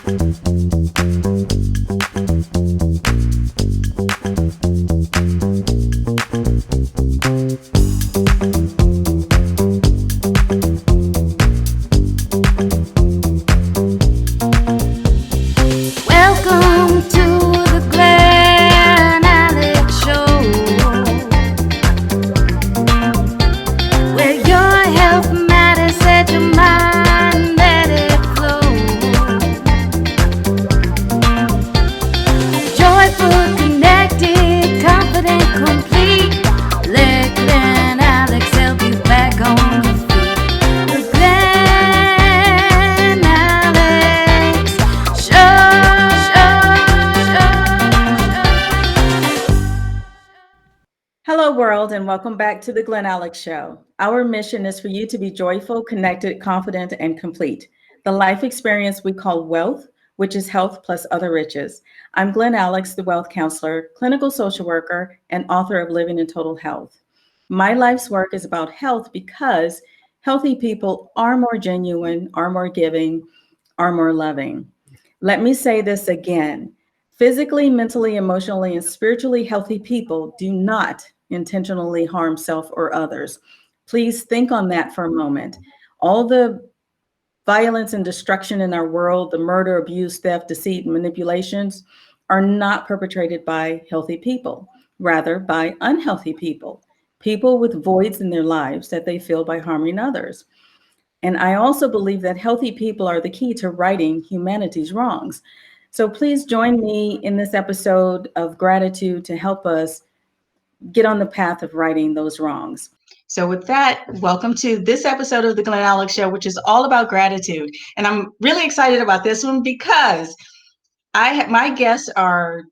Welcome to the Glen Alex Show, where your health matters, set your mind, let it flow. Joyful, connected, confident, complete. Let Glen Alex help you back on your feet. The Glen Alex Hello, world, and welcome back to the Glen Alex Show. Our mission is for you to be joyful, connected, confident, and complete. The life experience we call wealth, which is health plus other riches. I'm Glen Alex, the wealth counselor, clinical social worker, and author of Living in Total Health. My life's work is about health because healthy people are more genuine, are more giving, are more loving. Let me say this again. Physically, mentally, emotionally, and spiritually healthy people do not intentionally harm self or others. Please think on that for a moment. All the violence and destruction in our world, the murder, abuse, theft, deceit, and manipulations are not perpetrated by healthy people, rather by unhealthy people, people with voids in their lives that they fill by harming others. And I also believe that healthy people are the key to righting humanity's wrongs. So please join me in this episode of gratitude to help us get on the path of righting those wrongs. So with that, welcome to this episode of the Glen Alex Show, which is all about gratitude. And I'm really excited about this one because my guests are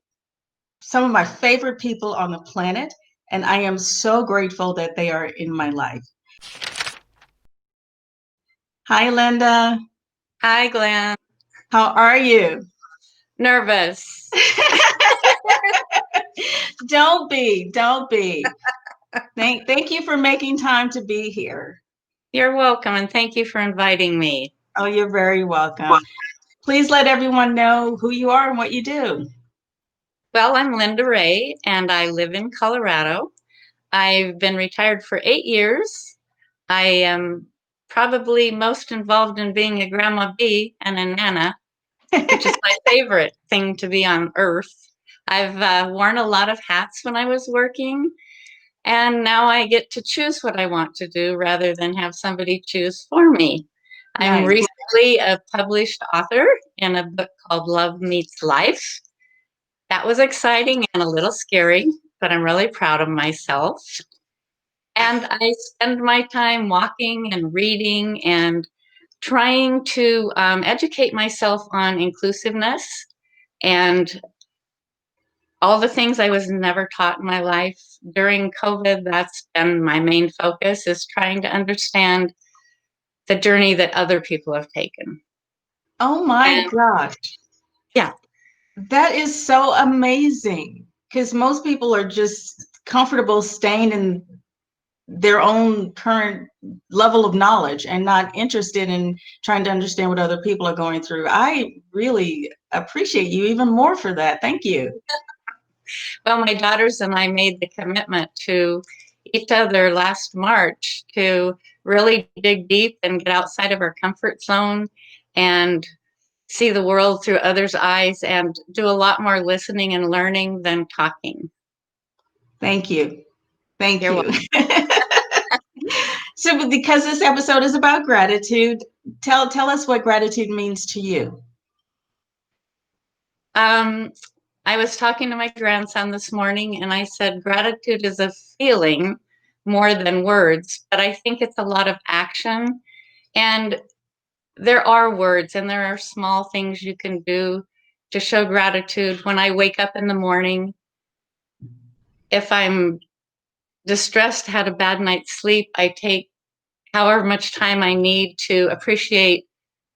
some of my favorite people on the planet, and I am so grateful that they are in my life. Hi, Linda. Hi, Glen. How are you? Nervous. Don't be. Thank you for making time to be here. You're welcome, and thank you for inviting me. Oh, you're very welcome. Please let everyone know who you are and what you do. Well, I'm Linda Rae, and I live in Colorado. I've been retired for 8 years. I am probably most involved in being a grandma bee and a nana, which is my favorite thing to be on earth. I've worn a lot of hats when I was working, and now I get to choose what I want to do rather than have somebody choose for me. I'm Nice. recently a published author in a book called Love Meets Life. That was exciting and a little scary, but I'm really proud of myself. And I spend my time walking and reading and trying to educate myself on inclusiveness and all the things I was never taught in my life. During COVID, that's been my main focus, is trying to understand the journey that other people have taken. Oh my gosh. Yeah. That is so amazing, because most people are just comfortable staying in their own current level of knowledge and not interested in trying to understand what other people are going through. I really appreciate you even more for that. Thank you. Well, my daughters and I made the commitment to each other last March to really dig deep and get outside of our comfort zone and see the world through others' eyes and do a lot more listening and learning than talking. Thank you. Thank You're you. So because this episode is about gratitude, tell us what gratitude means to you. I was talking to my grandson this morning and I said, gratitude is a feeling more than words, but I think it's a lot of action. And there are words and there are small things you can do to show gratitude. When I wake up in the morning, if I'm distressed, had a bad night's sleep, I take however much time I need to appreciate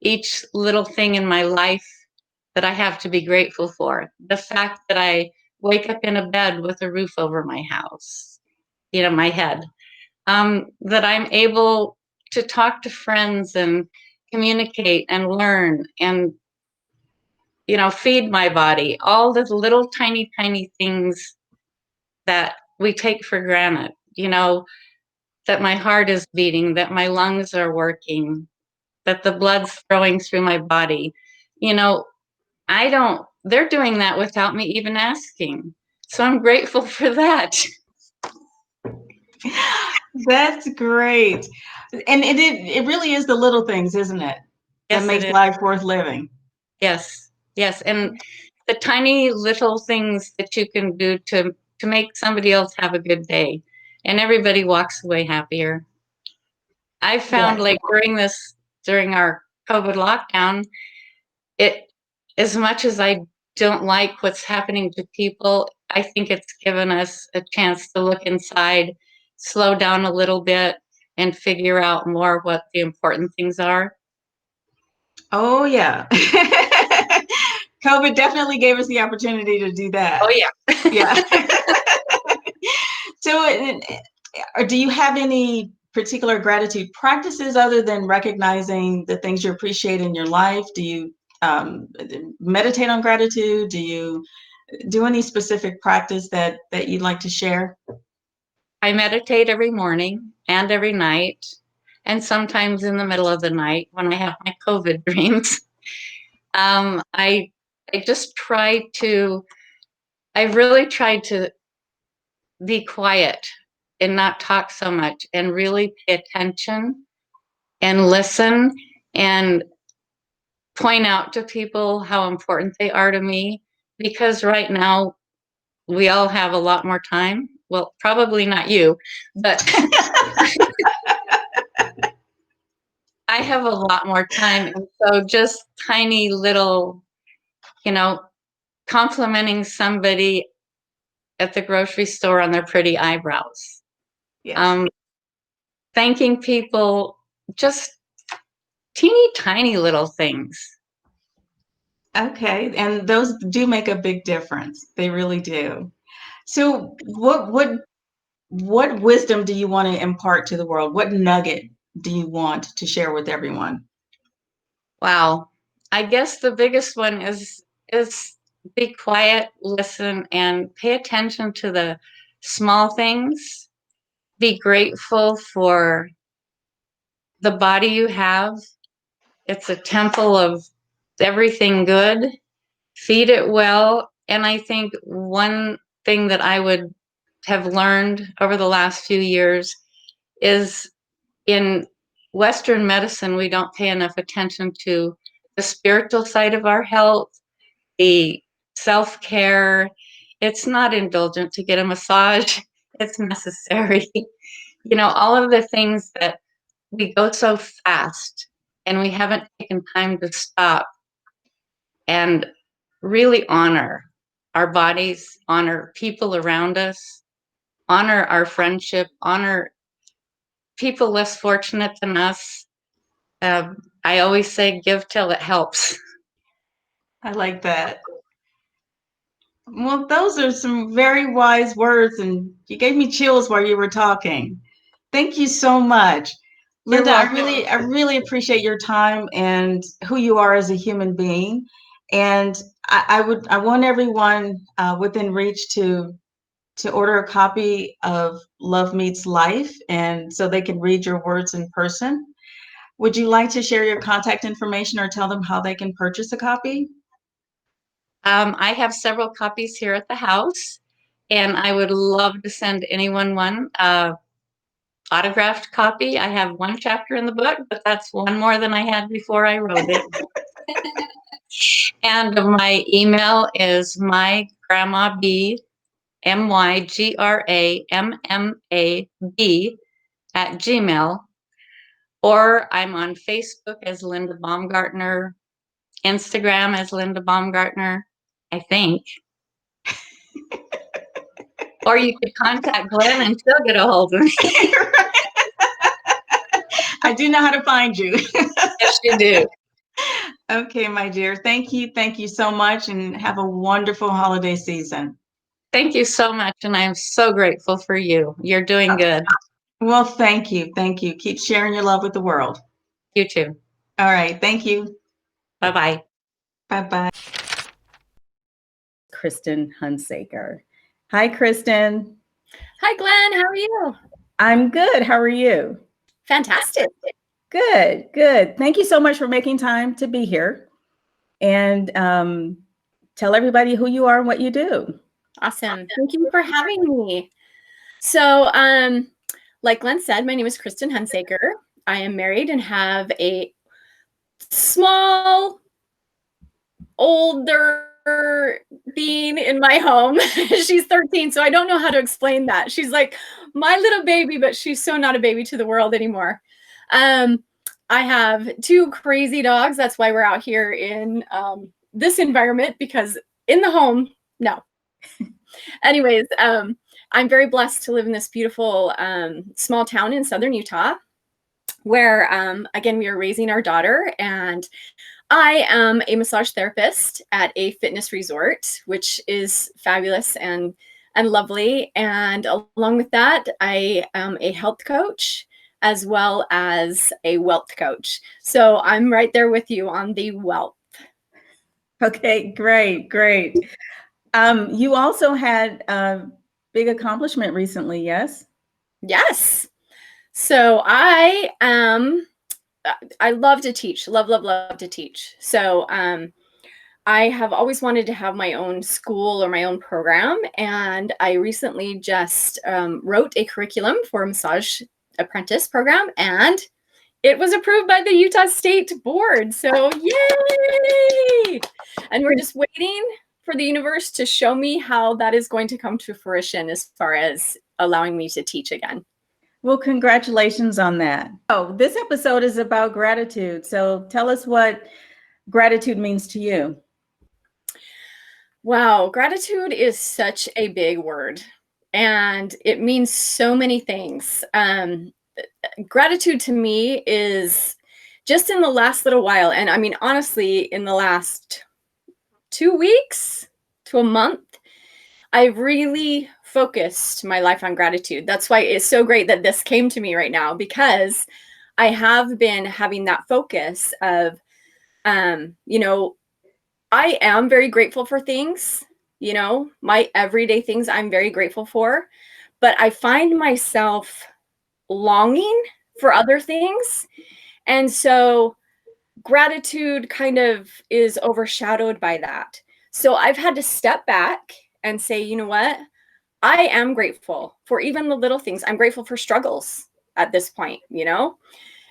each little thing in my life that I have to be grateful for. The fact that I wake up in a bed with a roof over my house, my head, that I'm able to talk to friends and communicate and learn and feed my body, all the little tiny, tiny things that we take for granted, that my heart is beating, that my lungs are working, that the blood's flowing through my body. They're doing that without me even asking. So I'm grateful for that. That's great. And it really is the little things, isn't it? Yes, That makes it is. life worth living. Yes. Yes. And the tiny little things that you can do to make somebody else have a good day, and everybody walks away happier. I found like during our COVID lockdown, as much as I don't like what's happening to people, I think it's given us a chance to look inside, slow down a little bit, and figure out more what the important things are. Oh, yeah. COVID definitely gave us the opportunity to do that. Oh, yeah. Yeah. So, do you have any particular gratitude practices other than recognizing the things you appreciate in your life? Do you meditate on gratitude? Do you do any specific practice that you'd like to share? I meditate every morning and every night, and sometimes in the middle of the night when I have my COVID dreams. I just I've really tried to be quiet and not talk so much and really pay attention and listen and point out to people how important they are to me, because right now we all have a lot more time. Well, probably not you, but I have a lot more time. And so just tiny little, complimenting somebody at the grocery store on their pretty eyebrows. Yes. Thanking people, just teeny tiny little things. Okay, and those do make a big difference. They really do. So, what wisdom do you want to impart to the world? What nugget do you want to share with everyone? Wow. I guess the biggest one is be quiet, listen, and pay attention to the small things. Be grateful for the body you have. It's a temple of everything good. Feed it well. And I think one thing that I would have learned over the last few years is, in Western medicine, we don't pay enough attention to the spiritual side of our health, the self-care. It's not indulgent to get a massage. It's necessary. All of the things that we go so fast and we haven't taken time to stop and really honor our bodies, honor people around us, honor our friendship, honor people less fortunate than us. I always say, give till it helps. I like that. Well, those are some very wise words, and you gave me chills while you were talking. Thank you so much. You're Linda, welcome. I really appreciate your time and who you are as a human being. And I want everyone within reach to order a copy of Love Meets Life, and so they can read your words in person. Would you like to share your contact information or tell them how they can purchase a copy? I have several copies here at the house, and I would love to send anyone one autographed copy. I have one chapter in the book, but that's one more than I had before I wrote it. And my email is mygrandmab, mygrammab @gmail, or I'm on Facebook as Linda Baumgartner, Instagram as Linda Baumgartner, I think. Or you could contact Glen and she'll get a hold of me. I do know how to find you. Yes, you do. Okay, my dear. Thank you. Thank you so much, and have a wonderful holiday season. Thank you so much, and I'm so grateful for you. You're doing good. Well, thank you. Thank you. Keep sharing your love with the world. You too. All right. Thank you. Bye-bye. Bye-bye. Kristin Hunsaker. Hi, Kristin. Hi, Glenn. How are you? I'm good. How are you? Fantastic. Good, good. Thank you so much for making time to be here. And tell everybody who you are and what you do. Awesome. Thank you for having me. So, like Glenn said, my name is Kristin Hunsaker. I am married and have a small, older being in my home. She's 13, so I don't know how to explain that. She's like my little baby, but she's so not a baby to the world anymore. I have 2 crazy dogs. That's why we're out here in this environment, because in the home, no. Anyways, I'm very blessed to live in this beautiful small town in southern Utah, where, again, we are raising our daughter, and I am a massage therapist at a fitness resort, which is fabulous and lovely. And along with that, I am a health coach as well as a wealth coach. So I'm right there with you on the wealth. Okay, great, great. You also had a big accomplishment recently, yes? Yes. So I love to teach, love to teach. So I have always wanted to have my own school or my own program. And I recently just wrote a curriculum for a massage apprentice program, and it was approved by the Utah State Board. So yay! And we're just waiting for the universe to show me how that is going to come to fruition as far as allowing me to teach again. Well, congratulations on that. Oh, this episode is about gratitude. So tell us what gratitude means to you. Wow, gratitude is such a big word, and it means so many things. Gratitude to me is just in the last little while, and I mean, honestly, in the last 2 weeks to a month, I've really focused my life on gratitude. That's why it's so great that this came to me right now, because I have been having that focus of, I am very grateful for things, my everyday things I'm very grateful for, but I find myself longing for other things. And so gratitude kind of is overshadowed by that. So I've had to step back and say, you know what? I am grateful for even the little things. I'm grateful for struggles at this point,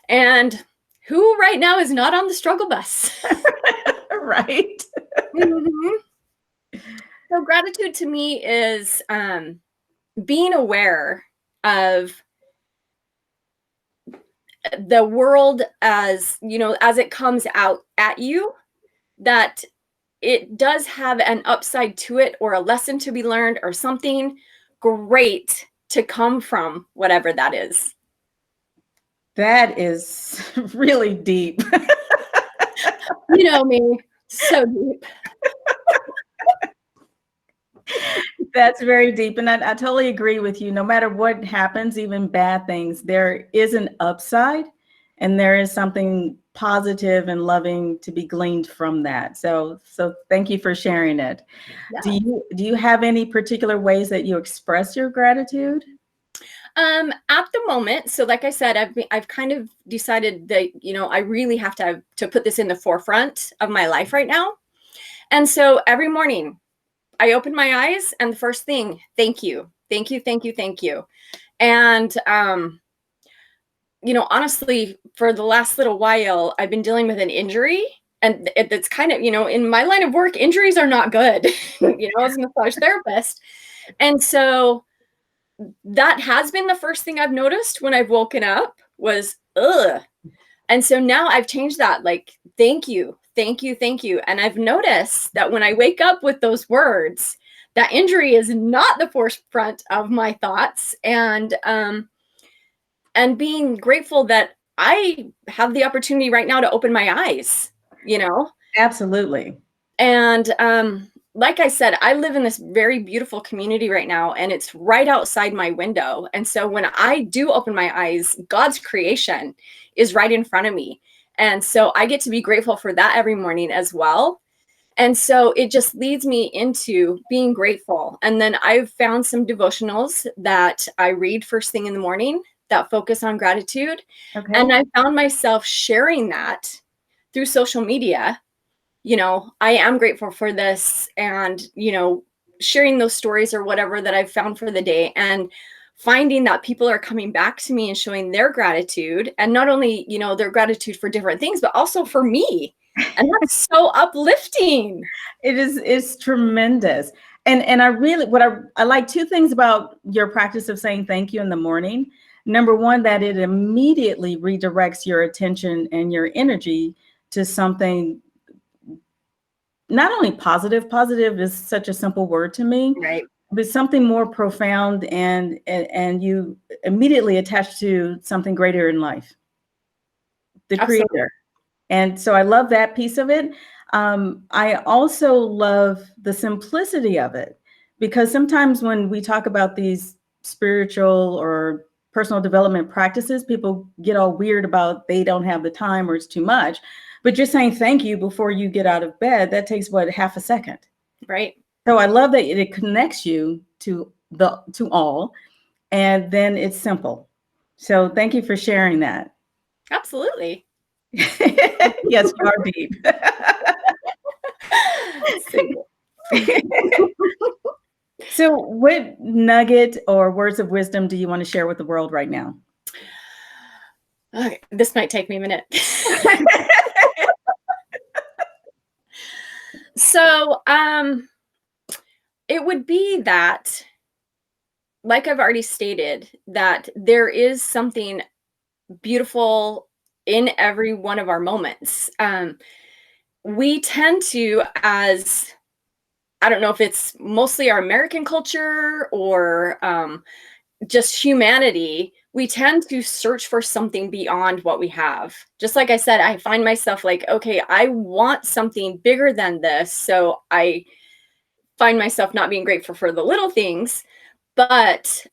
and who right now is not on the struggle bus? Right. Mm-hmm. So gratitude to me is being aware of the world as it comes out at you, that it does have an upside to it, or a lesson to be learned, or something great to come from whatever that is. That is really deep. You know me, so deep. That's very deep. And I totally agree with you. No matter what happens, even bad things, there is an upside, and there is something positive and loving to be gleaned from that. So thank you for sharing it. Yeah. Do you have any particular ways that you express your gratitude? At the moment, so like I said, I've kind of decided that, I really have to put this in the forefront of my life right now. And so every morning I open my eyes, and the first thing, thank you. And, honestly, for the last little while, I've been dealing with an injury, and it's kind of, in my line of work, injuries are not good, as a massage therapist. And so that has been the first thing I've noticed when I've woken up was, ugh. And so now I've changed that, like, thank you. And I've noticed that when I wake up with those words, that injury is not the forefront of my thoughts, and being grateful that I have the opportunity right now to open my eyes, Absolutely. And like I said, I live in this very beautiful community right now, and it's right outside my window. And so when I do open my eyes, God's creation is right in front of me. And so I get to be grateful for that every morning as well. And so it just leads me into being grateful. And then I've found some devotionals that I read first thing in the morning that focus on gratitude. Okay. And I found myself sharing that through social media. You know, I am grateful for this, and, you know, sharing those stories or whatever that I've found for the day, and finding that people are coming back to me and showing their gratitude, and not only, you know, their gratitude for different things, but also for me. And that's so uplifting. It's tremendous. And I really, I like two things about your practice of saying thank you in the morning. Number one, that it immediately redirects your attention and your energy to something not only positive is such a simple word to me, Right. but something more profound, and you immediately attach to something greater in life, the Absolutely. creator. And so I love that piece of it. I also love the simplicity of it, because sometimes when we talk about these spiritual or personal development practices, people get all weird about they don't have the time or it's too much. But just saying thank you before you get out of bed, that takes what, half a second. Right. So I love that it connects you to all, and then it's simple. So thank you for sharing that. Absolutely. Yes, you are deep. So what nugget or words of wisdom do you want to share with the world right now? Okay, this might take me a minute. So, it would be that, like I've already stated, that there is something beautiful in every one of our moments. We tend to, as I don't know if it's mostly our American culture or just humanity, we tend to search for something beyond what we have. Just like I said, I find myself like, okay, I want something bigger than this. So I find myself not being grateful for the little things, but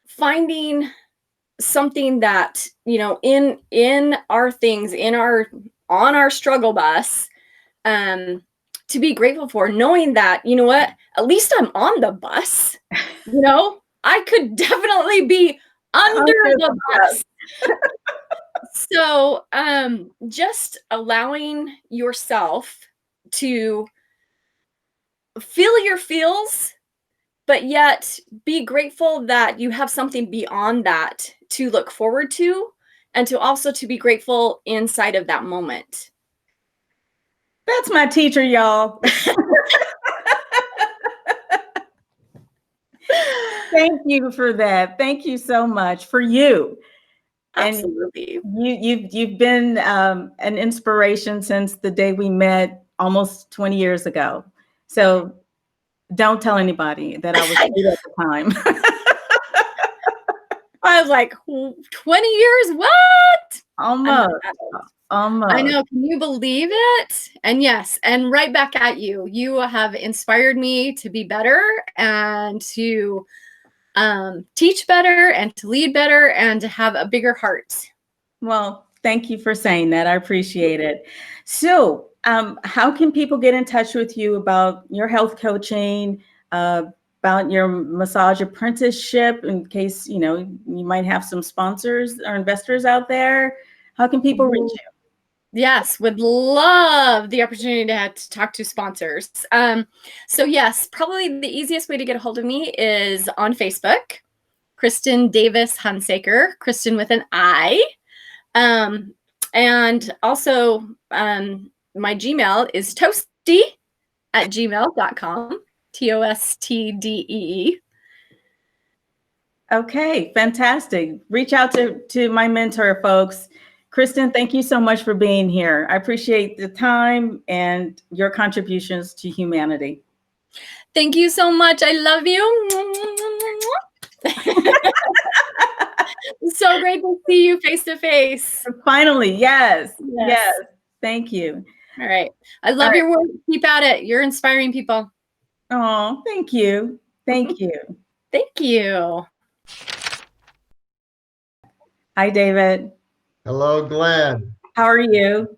finding something that, you know, in our things, on our struggle bus, to be grateful for, knowing that, you know what, at least I'm on the bus. You know, I could definitely be under the bus. So just allowing yourself to feel your feels, but yet be grateful that you have something beyond that to look forward to, and to also to be grateful inside of that moment. That's my teacher, y'all. Thank you for that. Thank you so much for you. Absolutely. And you've been an inspiration since the day we met almost 20 years ago. So don't tell anybody that I was 8 at the time. I was like, 20 years? What? Almost. I know. Can you believe it? And yes, and right back at you. You have inspired me to be better and to teach better and to lead better and to have a bigger heart. Well, thank you for saying that. I appreciate it. So, how can people get in touch with you about your health coaching, about your massage apprenticeship, in case, you know, you might have some sponsors or investors out there? How can people reach you? Yes, would love the opportunity to talk to sponsors. So yes, probably the easiest way to get a hold of me is on Facebook, Kristin Davis Hunsaker, Kristin with an I. And also my Gmail is toasty@gmail.com, TOSTDEE. Okay, fantastic. Reach out to my mentor, folks. Kristin, thank you so much for being here. I appreciate the time and your contributions to humanity. Thank you so much. I love you. So great to see you face to face. Finally, yes. Thank you. All right. I love your work. Keep at it. You're inspiring people. Oh, thank you. Thank you. Thank you. Hi, David. Hello, Glenn. How are you?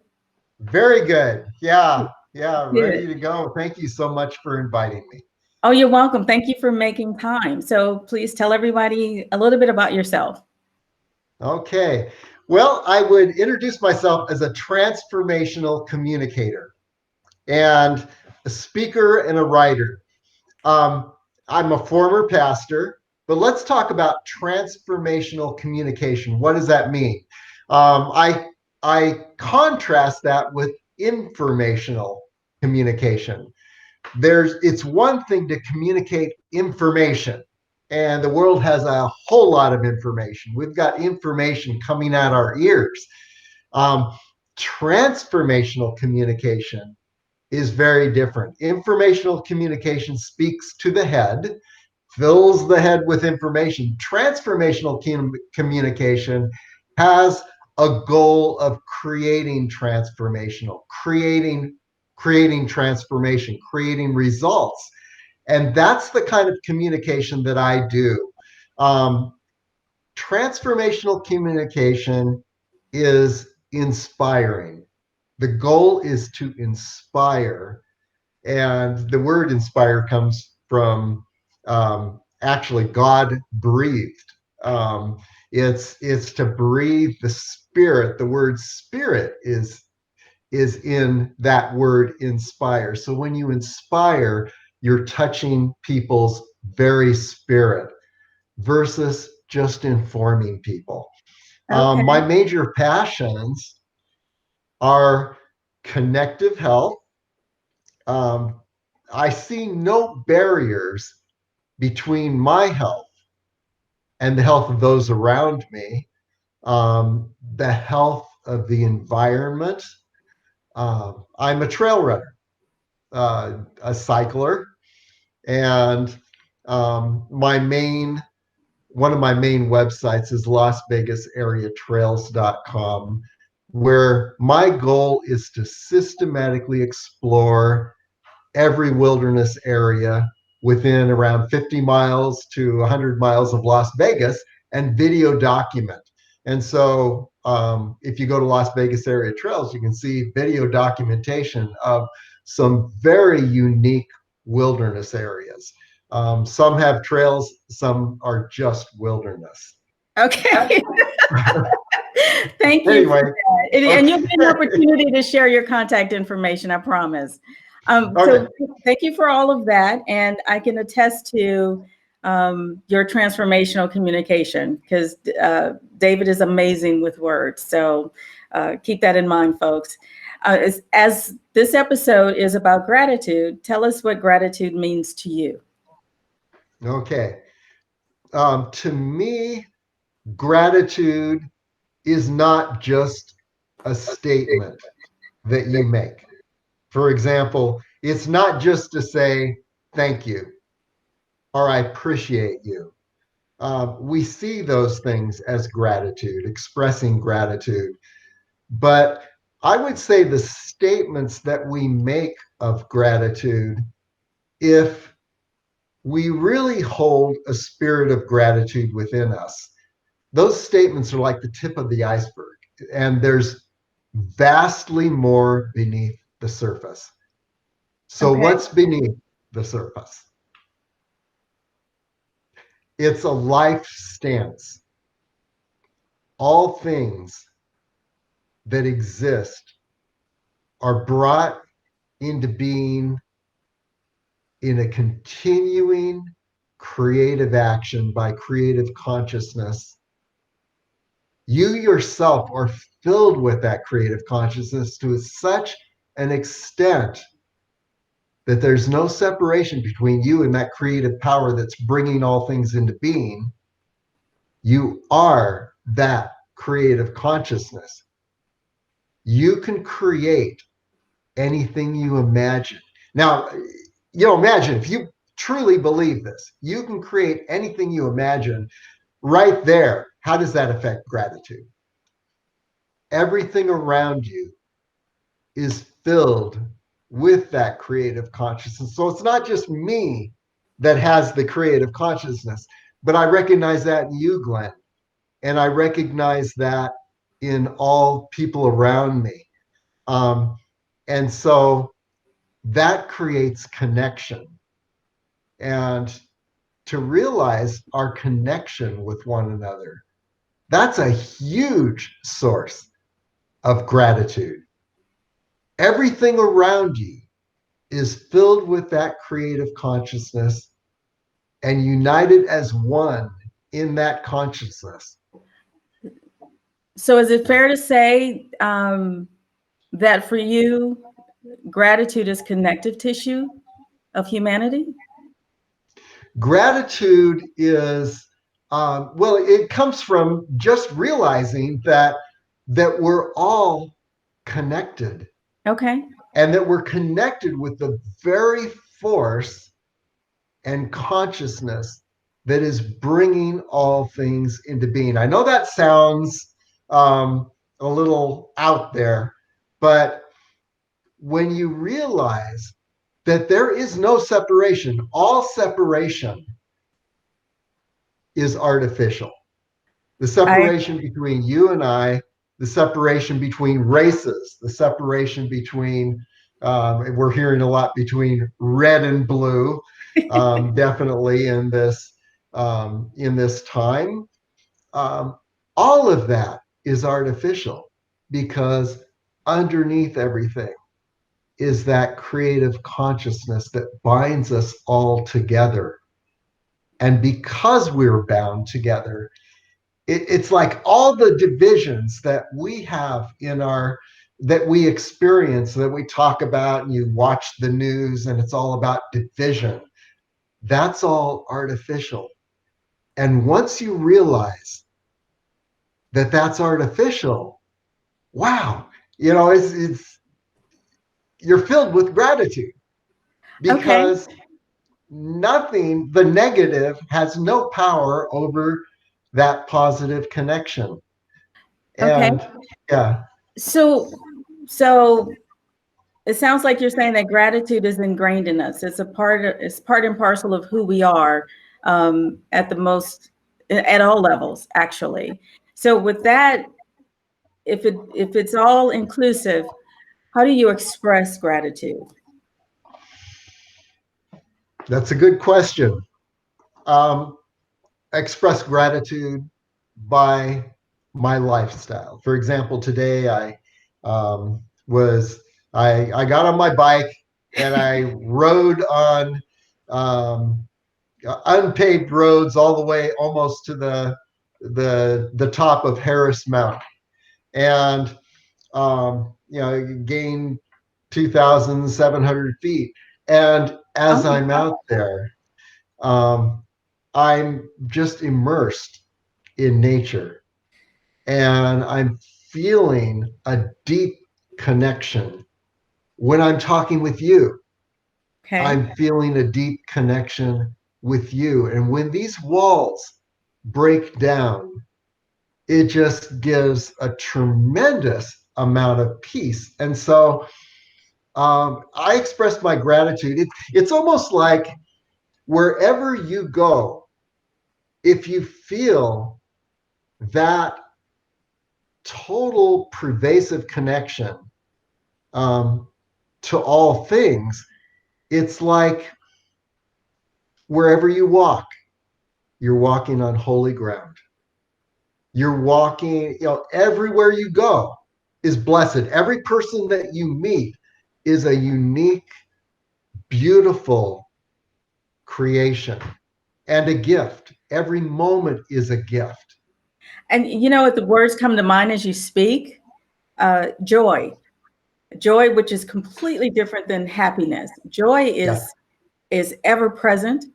Very good. Yeah. Yeah, ready Good. to go. Thank you so much for inviting me. Oh, you're welcome. Thank you for making time. So please tell everybody a little bit about yourself. Okay. Well, I would introduce myself as a transformational communicator and a speaker and a writer. I'm a former pastor, but let's talk about transformational communication. What does that mean? I contrast that with informational communication. It's one thing to communicate information, and the world has a whole lot of information. We've got information coming at our ears. Um, Transformational communication is very different. Informational communication speaks to the head, fills the head with information. Transformational communication has a goal of creating transformation, creating results. And that's the kind of communication that I do. Um, Transformational communication is inspiring. The goal is to inspire, and the word inspire comes from actually God breathed. It's to breathe the spirit. The word spirit is in that word inspire. So when you inspire, you're touching people's very spirit versus just informing people. Okay. My major passions are connective health. um, I see no barriers between my health and the health of those around me, the health of the environment. I'm a trail runner, a cycler, and one of my main websites is LasVegasAreaTrails.com, where my goal is to systematically explore every wilderness area within around 50 miles to 100 miles of Las Vegas and video document. And so if you go to Las Vegas Area Trails, you can see video documentation of some very unique wilderness areas. Some have trails, some are just wilderness. Okay. Thank you. Anyway, And you'll get an opportunity to share your contact information, I promise. Okay. So thank you for all of that. And I can attest to your transformational communication, because David is amazing with words. So keep that in mind, folks. As this episode is about gratitude, tell us what gratitude means to you. Okay. To me, gratitude is not just a statement that you make. For example, it's not just to say thank you or I appreciate you. We see those things as gratitude, expressing gratitude. But I would say the statements that we make of gratitude, if we really hold a spirit of gratitude within us, those statements are like the tip of the iceberg, and there's vastly more beneath the surface. So Okay. what's beneath the surface? It's a life stance. All things that exist are brought into being in a continuing creative action by creative consciousness. You yourself are filled with that creative consciousness to such an extent that there's no separation between you and that creative power that's bringing all things into being. You are that creative consciousness. You can create anything you imagine. Now, imagine if you truly believe this, you can create anything you imagine right there. How does that affect gratitude? Everything around you is filled with that creative consciousness. So it's not just me that has the creative consciousness, but I recognize that in you, Glenn. And I recognize that in all people around me. And so that creates connection. And to realize our connection with one another, that's a huge source of gratitude. Everything around you is filled with that creative consciousness and united as one in that consciousness. So is it fair to say that for you, gratitude is connective tissue of humanity? Gratitude is, well, it comes from just realizing that we're all connected. Okay. And that we're connected with the very force and consciousness that is bringing all things into being. I know that sounds a little out there, but when you realize that there is no separation, all separation is artificial. The separation between you and I, the separation between races, the separation between, we're hearing a lot between red and blue, definitely in this time. All of that is artificial because underneath everything is that creative consciousness that binds us all together. And because we're bound together, it's like all the divisions that we have that we experience, that we talk about, and you watch the news and it's all about division. That's all artificial. And once you realize that that's artificial, wow, it's you're filled with gratitude because nothing, the negative has no power over that positive connection. And yeah. So it sounds like you're saying that gratitude is ingrained in us. It's part and parcel of who we are at all levels, actually. So with that, if it's all inclusive, how do you express gratitude? That's a good question. Express gratitude by my lifestyle. For example, today I got on my bike and I rode on unpaved roads all the way almost to the top of Harris Mountain, and gained 2,700 feet. And as I'm out there, I'm just immersed in nature, and I'm feeling a deep connection. When I'm talking with you, I'm feeling a deep connection with you. And when these walls break down, it just gives a tremendous amount of peace. And so I express my gratitude. It's almost like wherever you go, if you feel that total pervasive connection to all things, it's like wherever you walk, you're walking on holy ground. You're walking, everywhere you go is blessed. Every person that you meet is a unique, beautiful creation and a gift. Every moment is a gift. And the words come to mind as you speak. Joy, which is completely different than happiness. Joy is ever present.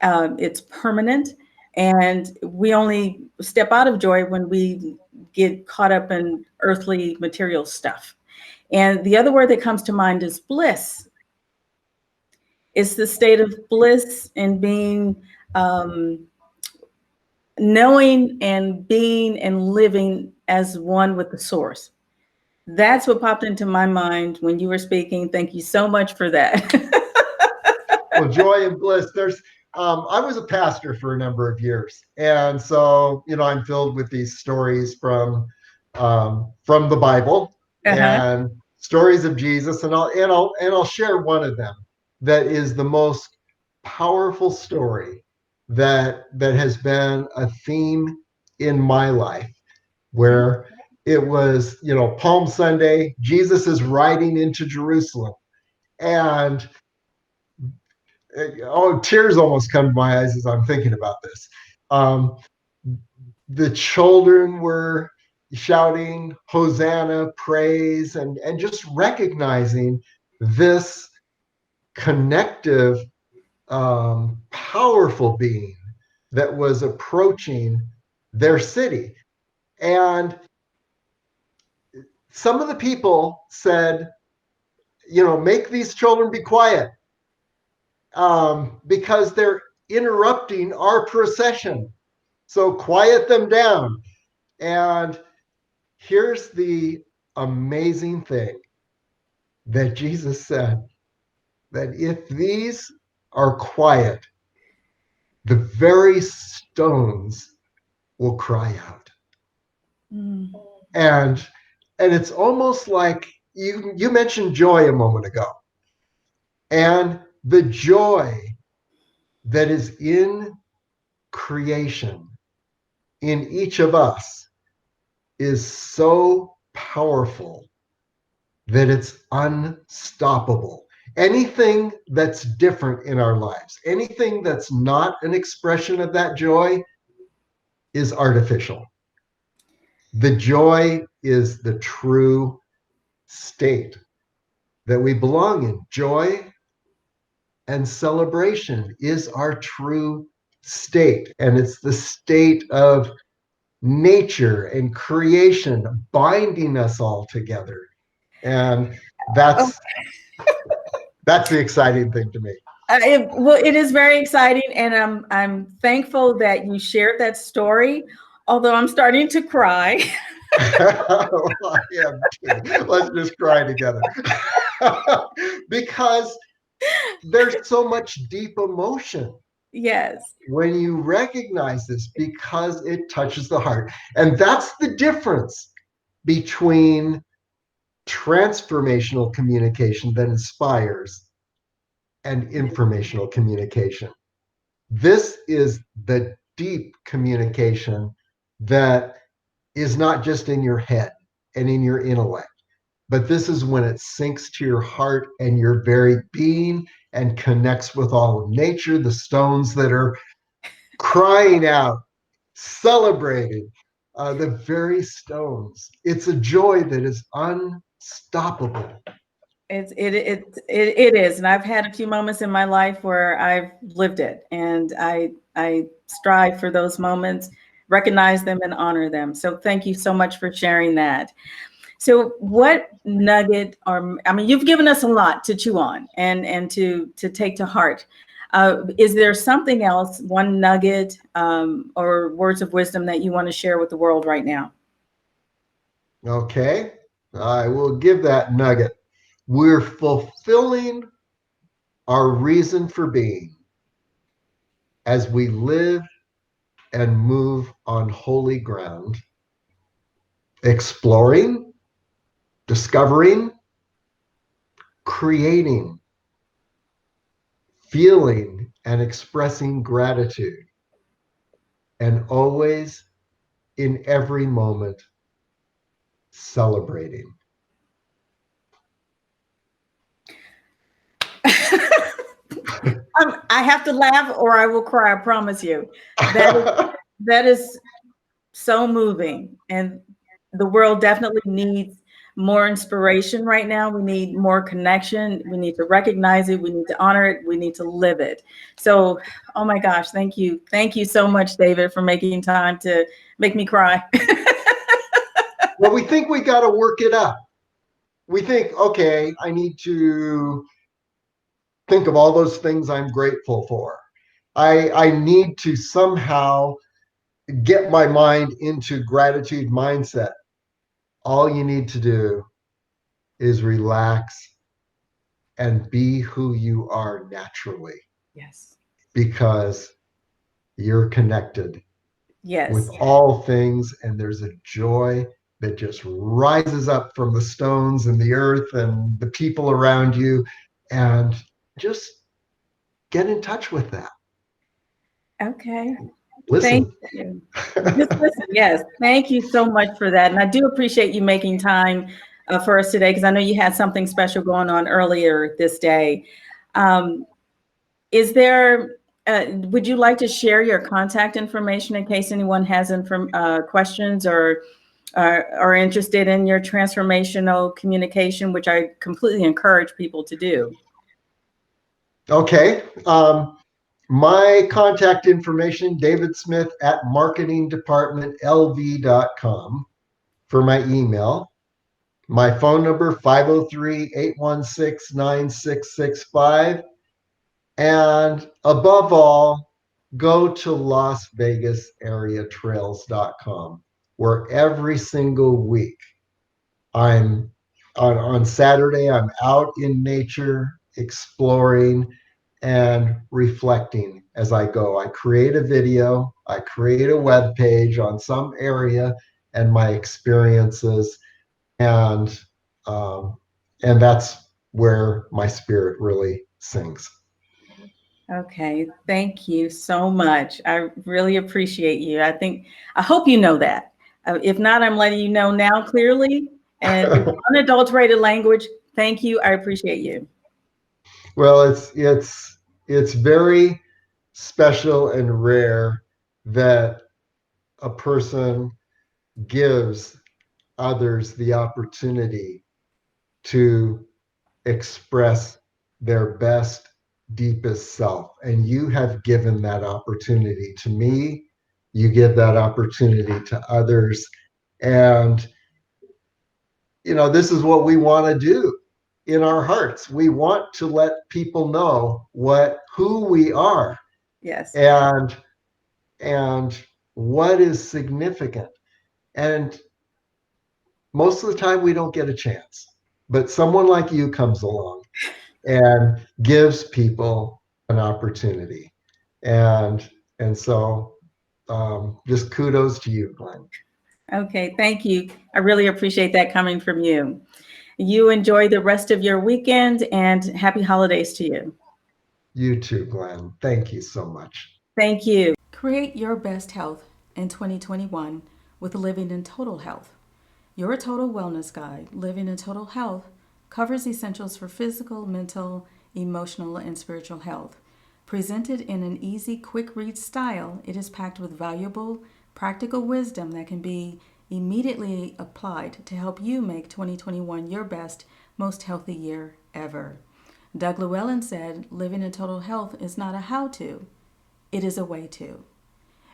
It's permanent, and we only step out of joy when we get caught up in earthly material stuff. And the other word that comes to mind is bliss. It's the state of bliss and being, knowing and being and living as one with the source. That's what popped into my mind when you were speaking. Thank you so much for that. Well, joy and bliss. I was a pastor for a number of years, and so I'm filled with these stories from the Bible and stories of Jesus, and I'll share one of them that is the most powerful story that has been a theme in my life, where it was, Palm Sunday. Jesus is riding into Jerusalem, and tears almost come to my eyes as I'm thinking about this. The children were shouting Hosanna, praise, and just recognizing this connective, powerful being that was approaching their city. And some of the people said, make these children be quiet, because they're interrupting our procession. So quiet them down. And here's the amazing thing that Jesus said, that if these are quiet, the very stones will cry out. Mm. And it's almost like you mentioned joy a moment ago. And the joy that is in creation in each of us is so powerful that it's unstoppable. Anything that's different in our lives, anything that's not an expression of that joy, is artificial. The joy is the true state that we belong in. Joy and celebration is our true state, and it's the state of nature and creation binding us all together. And that's the exciting thing to me. It is very exciting, and I'm thankful that you shared that story. Although I'm starting to cry. Yeah, let's just cry together. Because there's so much deep emotion. Yes. When you recognize this, because it touches the heart. And that's the difference between transformational communication that inspires and informational communication. This is the deep communication that is not just in your head and in your intellect, but this is when it sinks to your heart and your very being and connects with all of nature, the stones that are crying out, celebrating, the very stones. It's a joy that is unstoppable. It is, and I've had a few moments in my life where I've lived it, and I strive for those moments, recognize them, and honor them. So thank you so much for sharing that. So what nugget, or I mean, you've given us a lot to chew on and to take to heart. Is there something else, one nugget, or words of wisdom that you want to share with the world right now? Okay, I will give that nugget. We're fulfilling our reason for being as we live and move on holy ground, exploring, discovering, creating, feeling, and expressing gratitude, and always, in every moment, celebrating. I have to laugh or I will cry, I promise you. That is so moving. And the world definitely needs more inspiration right now. We need more connection. We need to recognize it. We need to honor it. We need to live it. So, oh my gosh, thank you. Thank you so much, David, for making time to make me cry. Well, we think we got to work it up. We think, okay, I need to think of all those things I'm grateful for. I need to somehow get my mind into gratitude mindset. All you need to do is relax and be who you are naturally. Yes. Because you're connected Yes. with all things, and there's a joy that just rises up from the stones and the earth and the people around you, and just get in touch with that. Okay. Listen. Thank you. Just listen, yes. Thank you so much for that. And I do appreciate you making time for us today, because I know you had something special going on earlier this day. Is there, would you like to share your contact information in case anyone has questions or are interested in your transformational communication, which I completely encourage people to do? Okay. My contact information, David Smith at marketingdepartmentlv.com for my email. My phone number, 503-816-9665. And above all, go to LasVegasAreaTrails.com, where every single week I'm on Saturday, I'm out in nature, exploring and reflecting as I go. I create a video, I create a web page on some area and my experiences, and that's where my spirit really sings. Okay, thank you so much. I really appreciate you. I hope you know that. If not, I'm letting you know now clearly. And it's unadulterated language. Thank you. I appreciate you. Well, it's very special and rare that a person gives others the opportunity to express their best, deepest self. And you have given that opportunity to me. You give that opportunity to others. And, this is what we want to do in our hearts. We want to let people know who we are. Yes. And what is significant. And most of the time we don't get a chance, but someone like you comes along and gives people an opportunity. And so just kudos to you, Glenn. Okay, thank you. I really appreciate that coming from you. You enjoy the rest of your weekend, and happy holidays to you. You too, Glenn. Thank you so much. Thank you. Create your best health in 2021 with Living in Total Health. Your total wellness guide, Living in Total Health, covers essentials for physical, mental, emotional, and spiritual health. Presented in an easy, quick read style, it is packed with valuable, practical wisdom that can be immediately applied to help you make 2021 your best, most healthy year ever. Doug Llewellyn said, living in total health is not a how-to, it is a way to.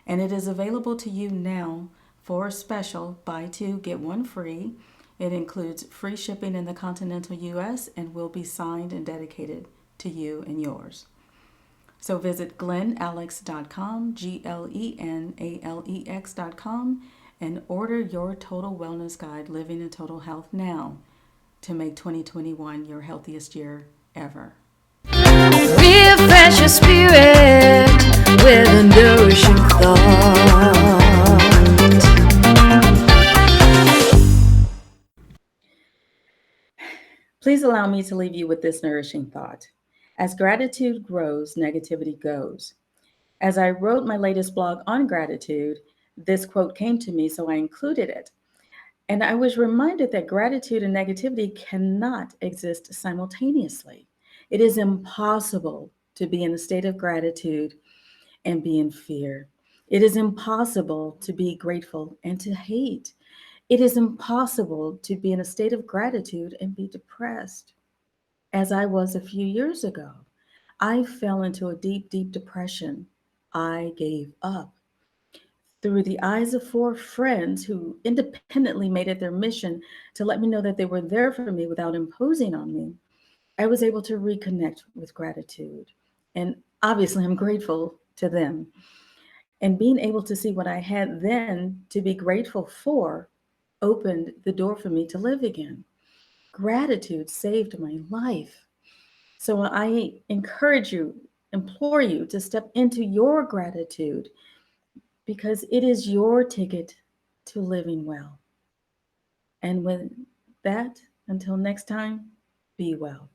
And it is available to you now for a special buy two, get one free. It includes free shipping in the continental U.S. and will be signed and dedicated to you and yours. So visit glenalex.com, GLENALEX.com, and order your Total Wellness Guide, Living in Total Health now to make 2021 your healthiest year ever. Refresh your spirit with a nourishing thought. Please allow me to leave you with this nourishing thought. As gratitude grows, negativity goes. As I wrote my latest blog on gratitude, this quote came to me, so I included it. And I was reminded that gratitude and negativity cannot exist simultaneously. It is impossible to be in a state of gratitude and be in fear. It is impossible to be grateful and to hate. It is impossible to be in a state of gratitude and be depressed, as I was a few years ago. I fell into a deep, deep depression. I gave up. Through the eyes of 4 friends who independently made it their mission to let me know that they were there for me without imposing on me, I was able to reconnect with gratitude. And obviously, I'm grateful to them. And being able to see what I had then to be grateful for opened the door for me to live again. Gratitude saved my life. So I encourage you, implore you to step into your gratitude, because it is your ticket to living well. And with that, until next time, be well.